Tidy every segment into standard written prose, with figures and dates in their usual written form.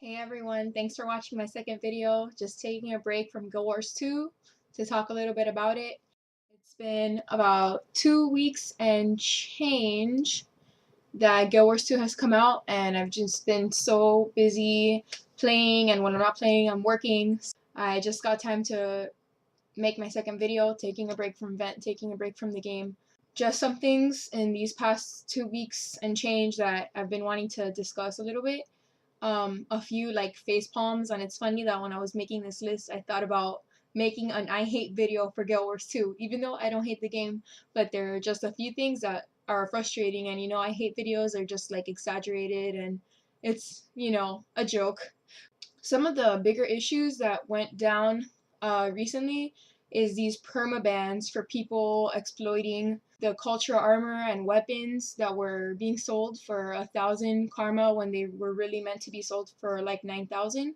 Hey everyone, thanks for watching my second video. Just taking a break from Guild Wars 2 to talk a little bit about it. It's been about 2 weeks and change that Guild Wars 2 has come out, and I've just been so busy playing, and when I'm not playing, I'm working. I just got time to make my second video, taking a break from Vent, taking a break from the game. Just some things in these past 2 weeks and change that I've been wanting to discuss a little bit. A few like face palms, and it's funny that when I was making this list I thought about making an I hate video for Guild Wars 2, even though I don't hate the game, but there are just a few things that are frustrating, and I hate videos are just like exaggerated, and it's a joke. Some of the bigger issues that went down recently is these perma bans for people exploiting the cultural armor and weapons that were being sold for 1,000 karma when they were really meant to be sold for like 9,000.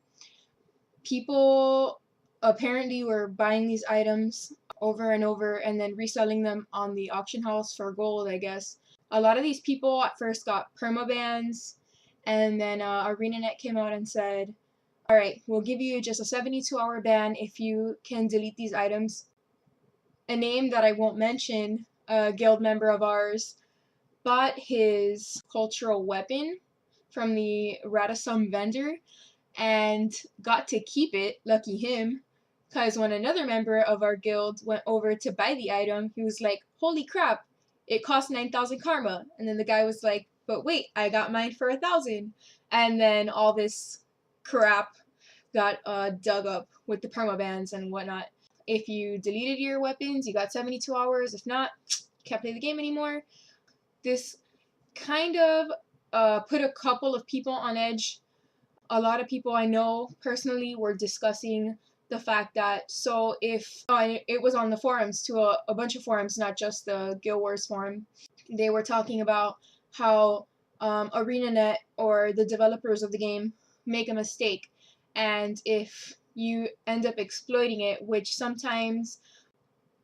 People apparently were buying these items over and over and then reselling them on the auction house for gold, I guess. A lot of these people at first got perma bans, and then ArenaNet came out and said, alright, we'll give you just a 72-hour ban if you can delete these items. A name that I won't mention, a guild member of ours, bought his cultural weapon from the Radisum vendor and got to keep it, lucky him, because when another member of our guild went over to buy the item, he was like, holy crap, it cost 9,000 karma. And then the guy was like, but wait, I got mine for 1,000. And then all this crap got dug up with the permabans and whatnot. If you deleted your weapons, you got 72 hours. If not, can't play the game anymore. This kind of put a couple of people on edge. A lot of people I know personally were discussing the fact that, so if and it was on the forums to a bunch of forums, not just the Guild Wars forum. They were talking about how ArenaNet or the developers of the game make a mistake, and if you end up exploiting it, which sometimes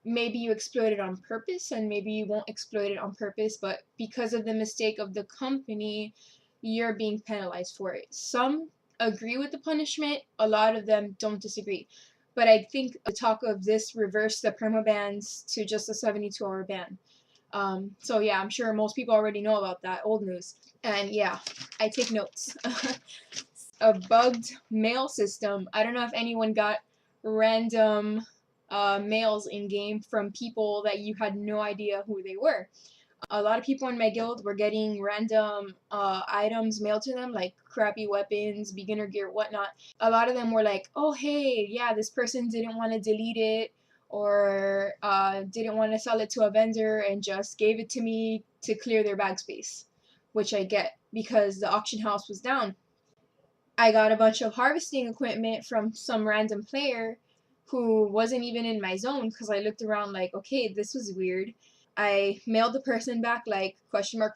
maybe you exploit it on purpose and maybe you won't exploit it on purpose, but because of the mistake of the company, you're being penalized for it. Some agree with the punishment, a lot of them don't disagree. But I think the talk of this reversed the permabans to just a 72-hour ban. So yeah, I'm sure most people already know about that, old news. And yeah, I take notes. A bugged mail system. I don't know if anyone got random mails in game from people that you had no idea who they were. A lot of people in my guild were getting random items mailed to them, like crappy weapons, beginner gear, whatnot. A lot of them were like, oh hey, yeah, this person didn't want to delete it, or didn't want to sell it to a vendor and just gave it to me to clear their bag space, which I get because the auction house was down. I got a bunch of harvesting equipment from some random player who wasn't even in my zone, because I looked around like, okay, this was weird. I mailed the person back like, question mark,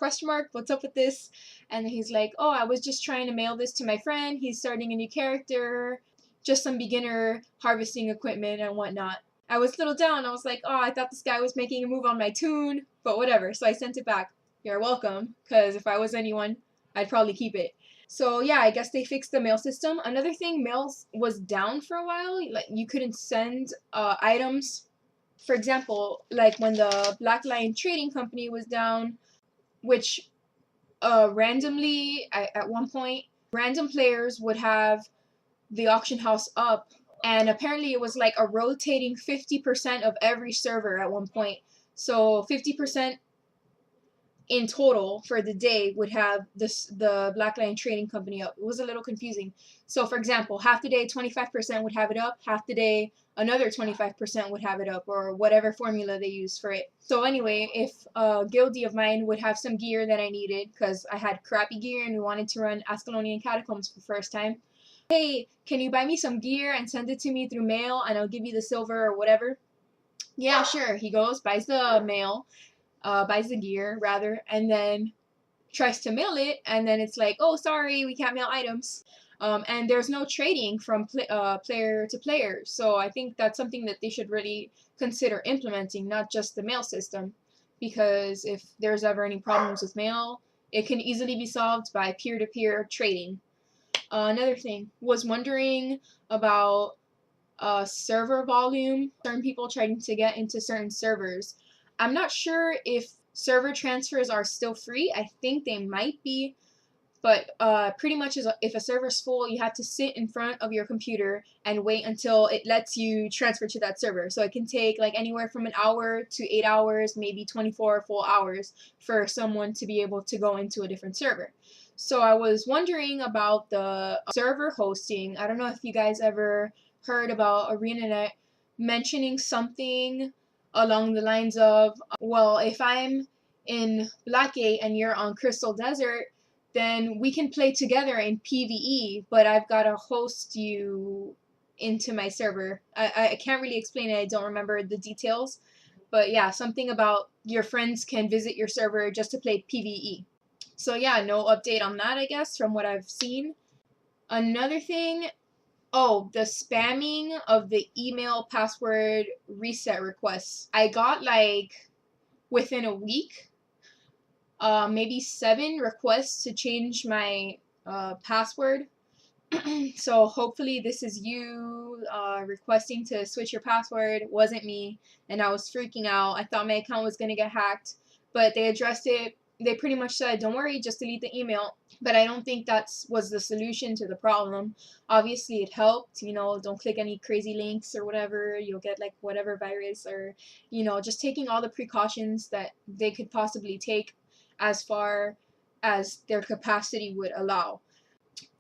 what's up with this? And he's like, oh, I was just trying to mail this to my friend. He's starting a new character, just some beginner harvesting equipment and whatnot. I was a little down. I was like, oh, I thought this guy was making a move on my toon, but whatever. So I sent it back. You're welcome, because if I was anyone, I'd probably keep it. So yeah, I guess they fixed the mail system. Another thing, mail was down for a while. Like you couldn't send items. For example, like when the Black Lion Trading Company was down, which randomly, at one point, random players would have the auction house up, and apparently it was like a rotating 50% of every server at one point. So 50% in total for the day would have the Black Lion Trading Company up. It was a little confusing. So for example, half the day 25% would have it up, half the day another 25% would have it up, or whatever formula they used for it. So anyway, if a guildie of mine would have some gear that I needed, because I had crappy gear and we wanted to run Ascalonian Catacombs for the first time, hey, can you buy me some gear and send it to me through mail and I'll give you the silver or whatever? Yeah, sure. He goes, buys the mail, buys the gear rather, and then tries to mail it, and then it's like, oh, sorry, we can't mail items. And there's no trading from player to player. So I think that's something that they should really consider implementing, not just the mail system, because if there's ever any problems with mail, it can easily be solved by peer-to-peer trading. Another thing, was wondering about server volume. Certain people trying to get into certain servers. I'm not sure if server transfers are still free. I think they might be, but pretty much if a server's full, you have to sit in front of your computer and wait until it lets you transfer to that server. So it can take like anywhere from an hour to 8 hours, maybe 24 full hours for someone to be able to go into a different server. So I was wondering about the server hosting. I don't know if you guys ever heard about ArenaNet mentioning something along the lines of, well, if I'm in Blackgate and you're on Crystal Desert, then we can play together in PvE, but I've got to host you into my server. I can't really explain it. I don't remember the details. But yeah, something about your friends can visit your server just to play PvE. So yeah, no update on that, I guess, from what I've seen. Another thing, oh, the spamming of the email password reset requests. I got like within a week maybe 7 requests to change my password. So hopefully this is you requesting to switch your password. It wasn't me, and I was freaking out. I thought my account was gonna get hacked, but they addressed it. They pretty much said, don't worry, just delete the email. But I don't think that was the solution to the problem. Obviously it helped, don't click any crazy links or whatever. You'll get like whatever virus, or just taking all the precautions that they could possibly take as far as their capacity would allow.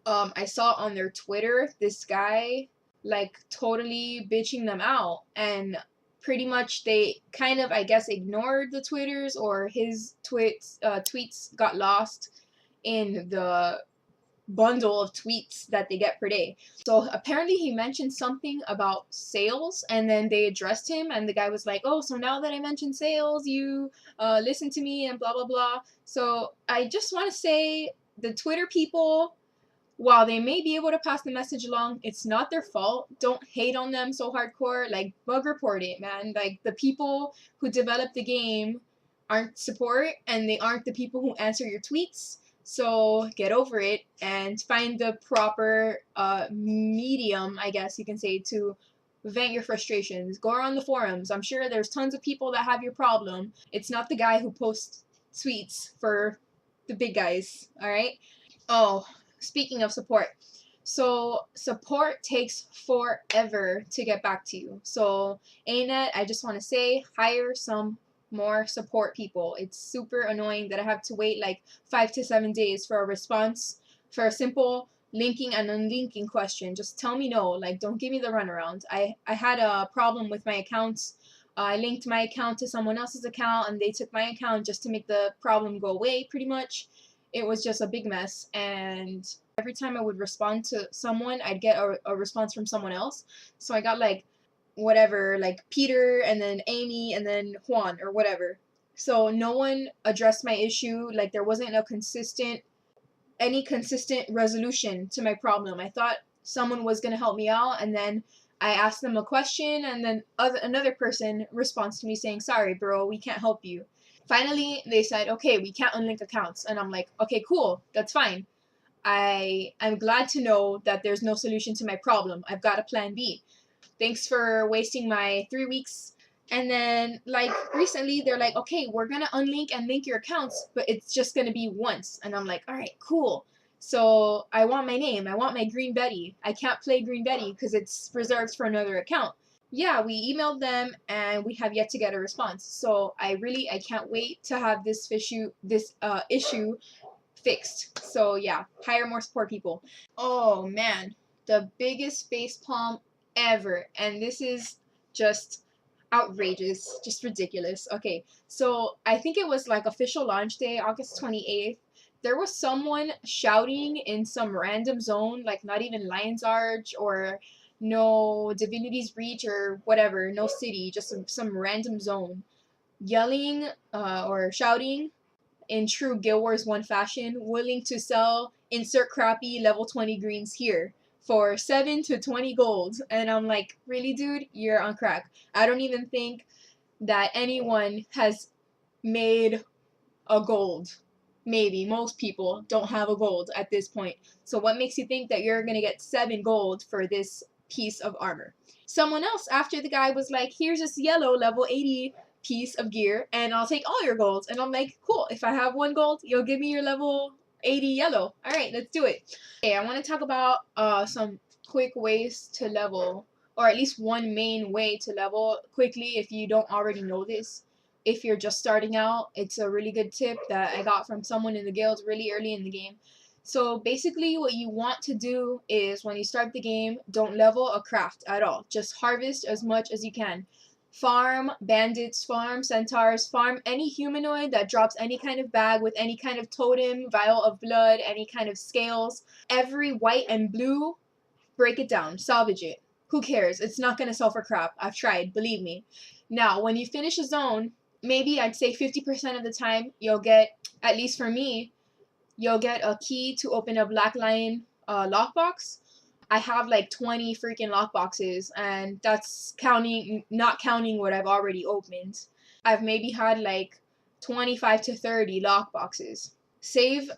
I saw on their Twitter this guy like totally bitching them out, and pretty much they kind of, I guess, ignored the Twitters, or his tweets got lost in the bundle of tweets that they get per day. So apparently he mentioned something about sales, and then they addressed him, and the guy was like, oh, so now that I mentioned sales, you listen to me and blah blah blah. So I just want to say, the Twitter people, while they may be able to pass the message along, it's not their fault. Don't hate on them so hardcore. Like, bug report it, man. Like, the people who develop the game aren't support, and they aren't the people who answer your tweets. So get over it and find the proper medium, I guess you can say, to vent your frustrations. Go around the forums. I'm sure there's tons of people that have your problem. It's not the guy who posts tweets for the big guys, alright? Oh, speaking of support. So support takes forever to get back to you. So ANET, I just want to say, hire some more support people. It's super annoying that I have to wait like 5 to 7 days for a response for a simple linking and unlinking question. Just tell me no. Like, don't give me the runaround. I had a problem with my accounts. I linked my account to someone else's account, and they took my account just to make the problem go away, pretty much. It was just a big mess, and every time I would respond to someone, I'd get a response from someone else. So I got like whatever, like Peter, and then Amy, and then Juan, or whatever. So no one addressed my issue. Like, there wasn't any consistent resolution to my problem. I thought someone was going to help me out, and then I asked them a question, and then another person responds to me saying, sorry bro, we can't help you. Finally, they said, okay, we can't unlink accounts. And I'm like, okay, cool, that's fine. I'm glad to know that there's no solution to my problem. I've got a plan B. Thanks for wasting my 3 weeks. And then, like, recently, they're like, okay, we're going to unlink and link your accounts, but it's just going to be once. And I'm like, all right, cool. So I want my name. I want my Green Betty. I can't play Green Betty because it's reserved for another account. Yeah, we emailed them, and we have yet to get a response. So I can't wait to have this issue fixed. So yeah, hire more support people. Oh man, the biggest facepalm ever, and this is just outrageous, just ridiculous. Okay, so I think it was like official launch day, August 28th. There was someone shouting in some random zone, like not even Lion's Arch or no Divinity's Reach or whatever, no city, just some random zone, yelling or shouting in true Guild Wars 1 fashion, willing to sell insert crappy level 20 greens here for 7 to 20 gold. And I'm like, really, dude? You're on crack. I don't even think that anyone has made a gold maybe most people don't have a gold at this point. So what makes you think that you're gonna get 7 gold for this piece of armor? Someone else after the guy was like, here's this yellow level 80 piece of gear and I'll take all your gold. And I'm like, cool, if I have 1 gold, you'll give me your level 80 yellow. Alright, let's do it. Okay, I want to talk about some quick ways to level, or at least one main way to level quickly if you don't already know this. If you're just starting out, it's a really good tip that I got from someone in the guild really early in the game. So basically what you want to do is when you start the game, don't level a craft at all. Just harvest as much as you can. Farm bandits, farm centaurs, farm any humanoid that drops any kind of bag with any kind of totem, vial of blood, any kind of scales. Every white and blue, break it down, salvage it. Who cares? It's not going to sell for crap. I've tried, believe me. Now, when you finish a zone, maybe I'd say 50% of the time you'll get, at least for me, you'll get a key to open a Black Lion lockbox. I have like 20 freaking lockboxes, and that's not counting what I've already opened. I've maybe had like 25 to 30 lockboxes. Save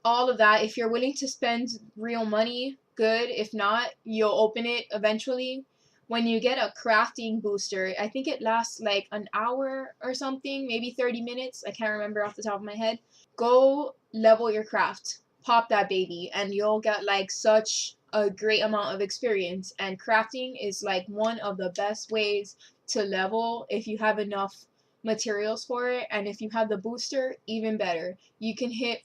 all of that. If you're willing to spend real money, good. If not, you'll open it eventually. When you get a crafting booster, I think it lasts like an hour or something, maybe 30 minutes. I can't remember off the top of my head. Go level your craft. Pop that baby, and you'll get like such a great amount of experience. And crafting is like one of the best ways to level if you have enough materials for it. And if you have the booster, even better. You can hit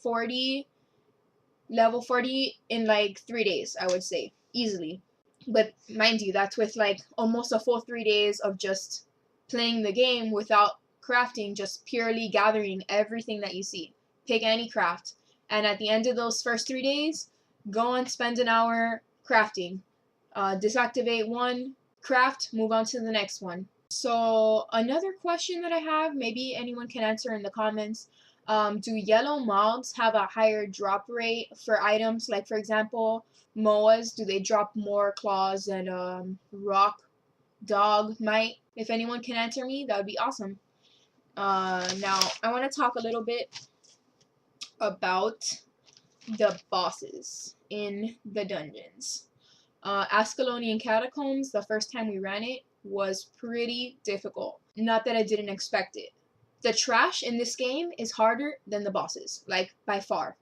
level 40 in like 3 days, I would say, easily. But mind you, that's with like almost a full 3 days of just playing the game without crafting, just purely gathering everything that you see. Pick any craft, and at the end of those first 3 days, go and spend an hour crafting. Deactivate one craft, move on to the next one. So another question that I have, maybe anyone can answer in the comments. Do yellow mobs have a higher drop rate for items? Like, for example, MOAs, do they drop more claws than rock dog might? If anyone can answer me, that would be awesome. Now, I want to talk a little bit about the bosses in the dungeons. Ascalonian Catacombs, the first time we ran it, was pretty difficult. Not that I didn't expect it. The trash in this game is harder than the bosses, like by far.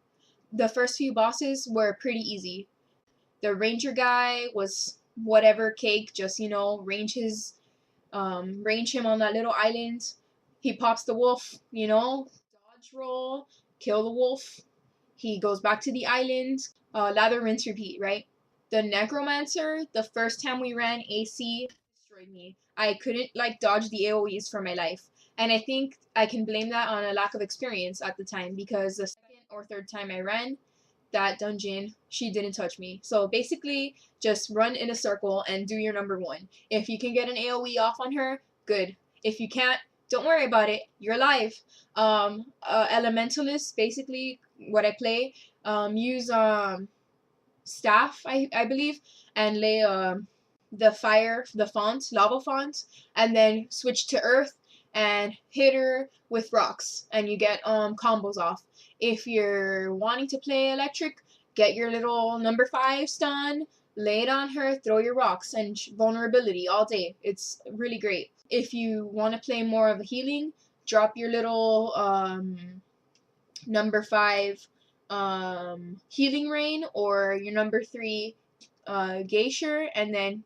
The first few bosses were pretty easy. The ranger guy was whatever cake, just range him on that little island. He pops the wolf, dodge roll, kill the wolf. He goes back to the island, lather, rinse, repeat, right? The necromancer, the first time we ran AC, destroyed me. I couldn't dodge the AoEs for my life. And I think I can blame that on a lack of experience at the time, because the second or third time I ran that dungeon, she didn't touch me. So basically, just run in a circle and do your number 1. If you can get an AoE off on her, good. If you can't, don't worry about it. You're alive. Elementalist, basically what I play, use staff, I believe, and lay the lava font, and then switch to earth and hit her with rocks, and you get combos off. If you're wanting to play electric, get your little number 5 stun, lay it on her, throw your rocks and vulnerability all day. It's really great. If you want to play more of a healing, drop your little number 5 healing rain, or your number 3 geisha, and then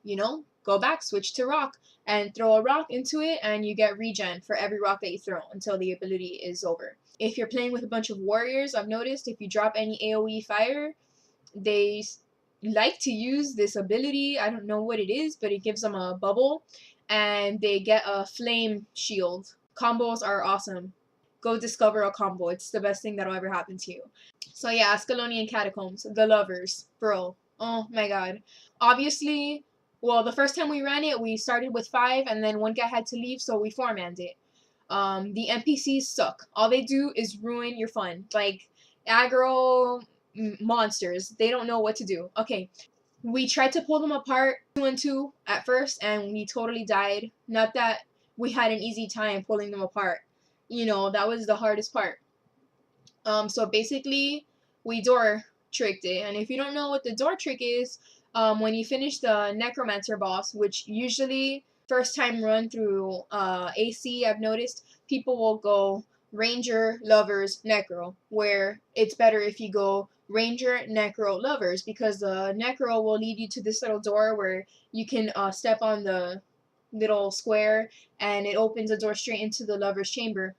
go back, switch to rock, and throw a rock into it, and you get regen for every rock that you throw until the ability is over. If you're playing with a bunch of warriors, I've noticed if you drop any AoE fire, they like to use this ability. I don't know what it is, but it gives them a bubble, and they get a flame shield. Combos are awesome. Go discover a combo. It's the best thing that'll ever happen to you. So yeah, Ascalonian Catacombs, the lovers, bro. Oh my god. Obviously, well, the first time we ran it, we started with 5, and then one guy had to leave, so we 4-manned it. The NPCs suck. All they do is ruin your fun. Like, aggro monsters. They don't know what to do. Okay, we tried to pull them apart 2 and 2 at first, and we totally died. Not that we had an easy time pulling them apart. That was the hardest part. So basically, we door tricked it. And if you don't know what the door trick is, when you finish the Necromancer boss, which usually first time run through AC, I've noticed people will go Ranger, Lovers, Necro, where it's better if you go Ranger, Necro, Lovers, because the Necro will lead you to this little door where you can step on the little square and it opens a door straight into the Lover's chamber.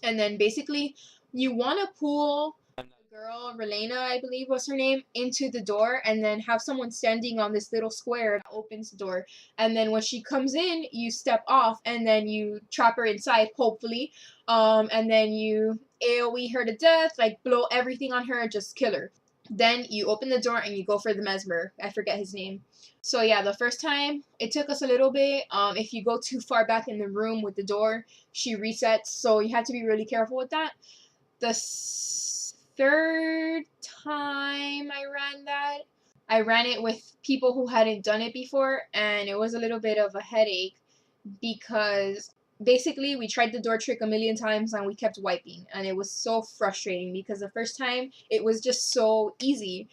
And then basically you want to pull the girl, Relena, I believe was her name, into the door and then have someone standing on this little square that opens the door. And then when she comes in, you step off and then you trap her inside, hopefully. And then you AoE her to death, like blow everything on her, just kill her. Then you open the door and you go for the mesmer. I forget his name. So yeah, the first time it took us a little bit. If you go too far back in the room with the door, she resets. So you have to be really careful with that. The third time I ran that, I ran it with people who hadn't done it before, and it was a little bit of a headache because basically we tried the door trick a million times and we kept wiping, and it was so frustrating because the first time it was just so easy.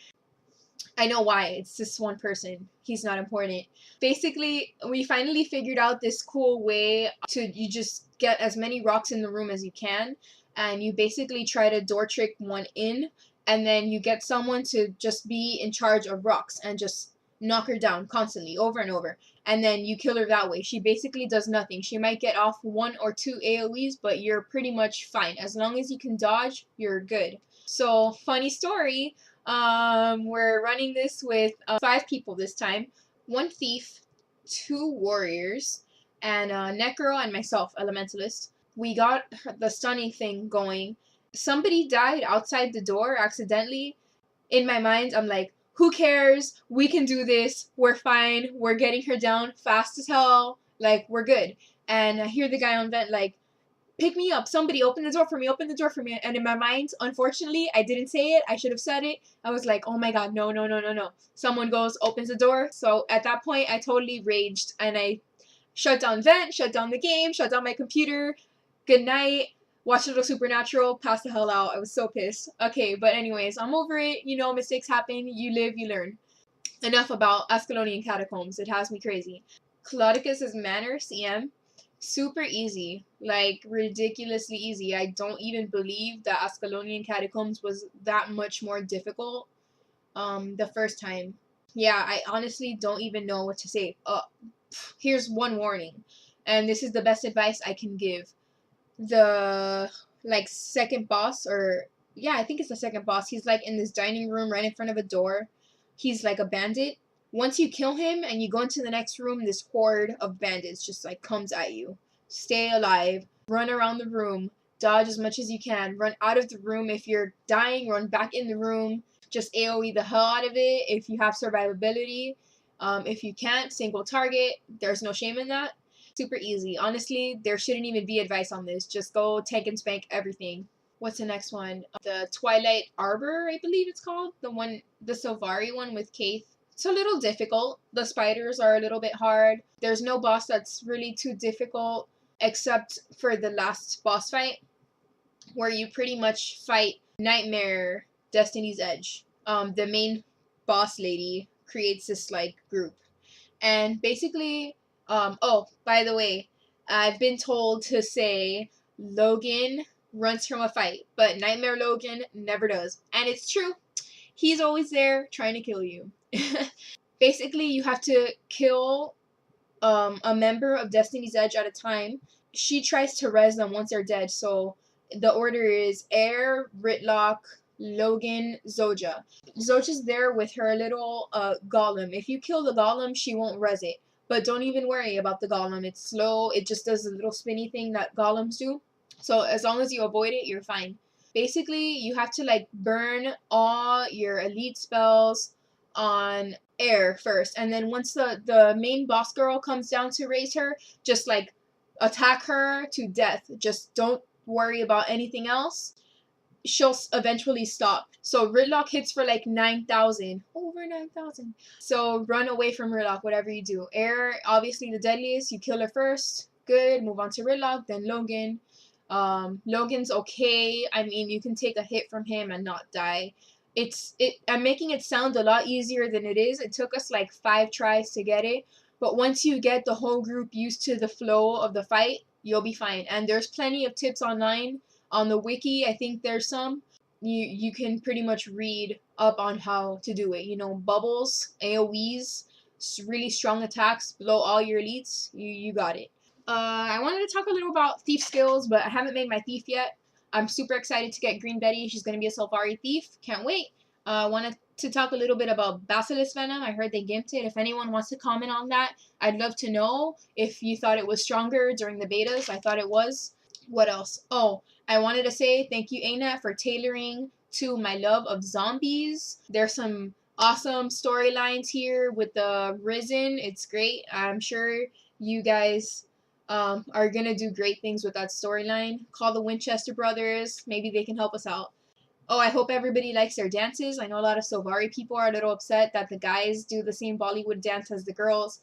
I know why. It's just one person. He's not important. Basically, we finally figured out this cool way to you just get as many rocks in the room as you can, and you basically try to door trick one in, and then you get someone to just be in charge of rocks and just knock her down constantly over and over, and then you kill her that way. She basically does nothing. She might get off one or two AoEs, but you're pretty much fine. As long as you can dodge, you're good. So, funny story, we're running this with 5 people this time. 1 thief, 2 warriors, and Necro and myself, Elementalist. We got the stunning thing going. Somebody died outside the door accidentally. In my mind, I'm like, who cares? We can do this. We're fine. We're getting her down fast as hell. Like, we're good. And I hear the guy on vent like, pick me up. Somebody open the door for me. Open the door for me. And in my mind, unfortunately, I didn't say it. I should have said it. I was like, oh my god, no, no, no, no, no. Someone goes, opens the door. So at that point, I totally raged and I shut down vent, shut down the game, shut down my computer. Good night. Watch a little Supernatural. Pass the hell out. I was so pissed. Okay, but anyways, I'm over it. You know, mistakes happen. You live, you learn. Enough about Ascalonian catacombs. It has me crazy. Claudicus's Manor, CM, super easy, like ridiculously easy. I don't even believe that Ascalonian catacombs was that much more difficult the first time. Yeah, I honestly don't even know what to say. Here's one warning, and this is the best advice I can give. The like second boss, or yeah, I think it's the second boss. He's like in this dining room right in front of a door. He's like a bandit. Once you kill him and you go into the next room, this horde of bandits just like comes at you. Stay alive, run around the room, dodge as much as you can, run out of the room. If you're dying, run back in the room. Just AoE the hell out of it if you have survivability. If you can't, single target. There's no shame in that. Super easy. Honestly, there shouldn't even be advice on this. Just go tank and spank everything. What's the next one? The Twilight Arbor, I believe it's called. The Sylvari one with Kaith. It's a little difficult. The spiders are a little bit hard. There's no boss that's really too difficult except for the last boss fight, where you pretty much fight Nightmare Destiny's Edge. The main boss lady creates this like group. And basically, oh, by the way, I've been told to say Logan runs from a fight, but Nightmare Logan never does. And it's true. He's always there trying to kill you. Basically, you have to kill a member of Destiny's Edge at a time. She tries to res them once they're dead, so the order is Air, Ritlock, Logan, Zoja. Zoja's there with her little golem. If you kill the golem, she won't res it. But don't even worry about the golem. It's slow. It just does a little spinny thing that golems do. So as long as you avoid it, you're fine. Basically, you have to like burn all your elite spells on Air first, and then once the main boss girl comes down to raise her, just like attack her to death. Just don't worry about anything else. She'll eventually stop. So Ridlock hits for like 9,000. Over 9,000. So run away from Ridlock, whatever you do. Air, obviously the deadliest. You kill her first. Good. Move on to Ridlock, then Logan. Logan's okay. I mean, you can take a hit from him and not die. I'm making it sound a lot easier than it is. It took us like 5 tries to get it, but once you get the whole group used to the flow of the fight, you'll be fine. And there's plenty of tips online on the wiki. I think there's some. You can pretty much read up on how to do it. You know, bubbles, AoEs, really strong attacks below all your elites. You got it. I wanted to talk a little about thief skills, but I haven't made my thief yet. I'm super excited to get Green Betty. She's going to be a Sylvari thief. Can't wait. I wanted to talk a little bit about Basilisk Venom. I heard they gimped it. If anyone wants to comment on that, I'd love to know if you thought it was stronger during the betas. I thought it was. What else? Oh, I wanted to say thank you, ANET, for tailoring to my love of zombies. There's some awesome storylines here with the Risen. It's great. I'm sure you guys are gonna do great things with that storyline. Call the Winchester brothers. Maybe they can help us out. Oh, I hope everybody likes their dances. I know a lot of Sylvari people are a little upset that the guys do the same Bollywood dance as the girls.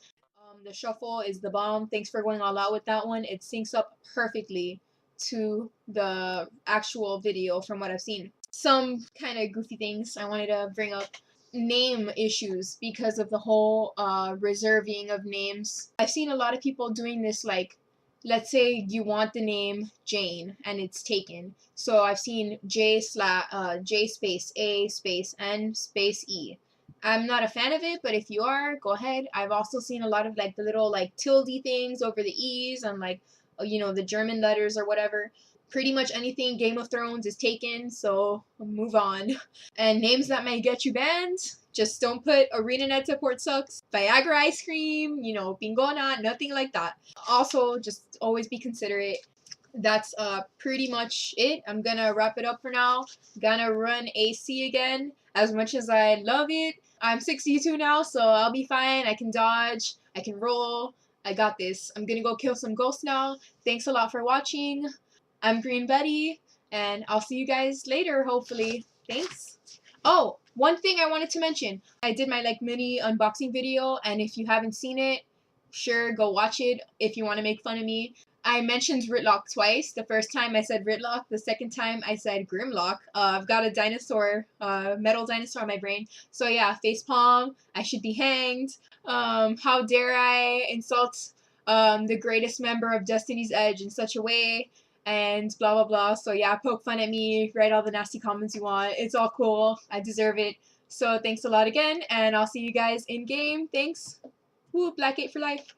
The shuffle is the bomb. Thanks for going all out with that one. It syncs up perfectly to the actual video from what I've seen. Some kind of goofy things I wanted to bring up. Name issues because of the whole reserving of names. I've seen a lot of people doing this, like, let's say you want the name Jane and it's taken. So I've seen J space A space N space E. I'm not a fan of it, but if you are, go ahead. I've also seen a lot of like the little like tilde things over the E's and like, you know, the German letters or whatever. Pretty much anything Game of Thrones is taken, so move on. And names that may get you banned, just don't put ArenaNet support sucks, Viagra ice cream, you know, Bingona, nothing like that. Also, just always be considerate. That's pretty much it. I'm gonna wrap it up for now. Gonna run AC again. As much as I love it, I'm 62 now, so I'll be fine. I can dodge, I can roll. I got this. I'm gonna go kill some ghosts now. Thanks a lot for watching. I'm Green Betty, and I'll see you guys later, hopefully. Thanks. Oh, one thing I wanted to mention. I did my like mini unboxing video, and if you haven't seen it, sure, go watch it if you want to make fun of me. I mentioned Ritlock twice. The first time I said Ritlock, the second time I said Grimlock. I've got a dinosaur, metal dinosaur on my brain. So yeah, facepalm, I should be hanged. How dare I insult the greatest member of Destiny's Edge in such a way, and blah blah blah. So yeah, poke fun at me, write all the nasty comments you want. It's all cool. I deserve it. So thanks a lot again, and I'll see you guys in game. Thanks. Woo, Black 8 for life.